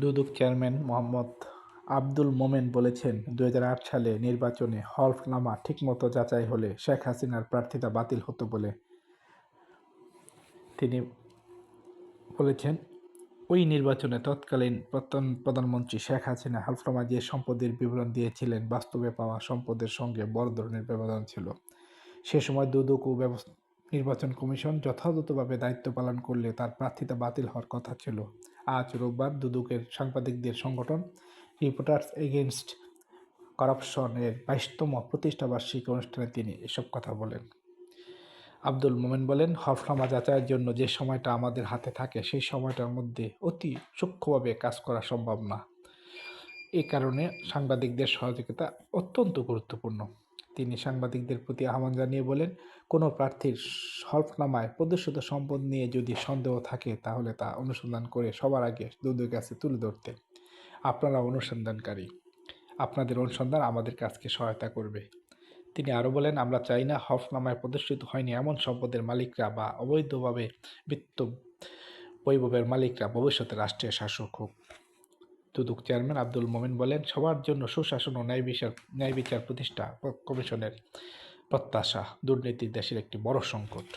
দুদক chairman Mohammad Abdul মোমেন বলেছেন, ২০০৮ সালে নির্বাচনে হলফনামা ঠিকমতো যাচাই হলে শেখ হাসিনার প্রার্থিতা বাতিল হতো বলে তিনি বলেছেন। ওই নির্বাচনে তৎকালীন প্রধানমন্ত্রী শেখ হাসিনা হলফনামায় যে সম্পদের বিবরণ দিয়েছিলেন, বাস্তবে পাওয়া সম্পদের সঙ্গে বড় ধরনের ব্যবধান ছিল। সে সময় দুদক ও নির্বাচন কমিশন যথাযথভাবে দায়িত্ব পালন করলে তার প্রার্থিতা বাতিল হওয়ার কথা ছিল। আজ রোববার দুদকের সাংবাদিকদের সংগঠন রিপোর্টার্স এগেইনস্ট কারাপশনের ২২তম প্রতিষ্ঠাবার্ষিকী অনুষ্ঠানে তিনি এসব কথা বলেন। আবদুল মোমেন বলেন, হলফনামা যাচাইয়ের জন্য যে সময়টা আমাদের হাতে থাকে সেই সময়টার মধ্যে অতি সূক্ষ্মভাবে কাজ করা সম্ভব না। এ কারণে সাংবাদিকদের সহযোগিতা অত্যন্ত গুরুত্বপূর্ণ। তিনি সাংবাদিকদের প্রতি আহ্বান জানিয়ে বলেন, কোনো প্রার্থীর হলফনামায় প্রদর্শিত সম্পদ নিয়ে যদি সন্দেহ থাকে তাহলে তা অনুসন্ধান করে সবার আগে দুদকের কাছে তুলে ধরতে। আপনারা অনুসন্ধানকারী, আপনাদের অনুসন্ধান আমাদের কাজকে সহায়তা করবে। তিনি আরও বলেন, আমরা চাই না হলফনামায় প্রদর্শিত হয়নি এমন সম্পদের মালিকরা বা অবৈধভাবে বিত্ত বৈভবের মালিকরা ভবিষ্যতে রাষ্ট্রের শাসক হোক। দুদক চেয়ারম্যান আবদুল মোমেন বলেন, সবার জন্য সুশাসন ও ন্যায় বিচার প্রতিষ্ঠা কমিশনের প্রত্যাশা। দুর্নীতি দেশের একটি বড় সংকট।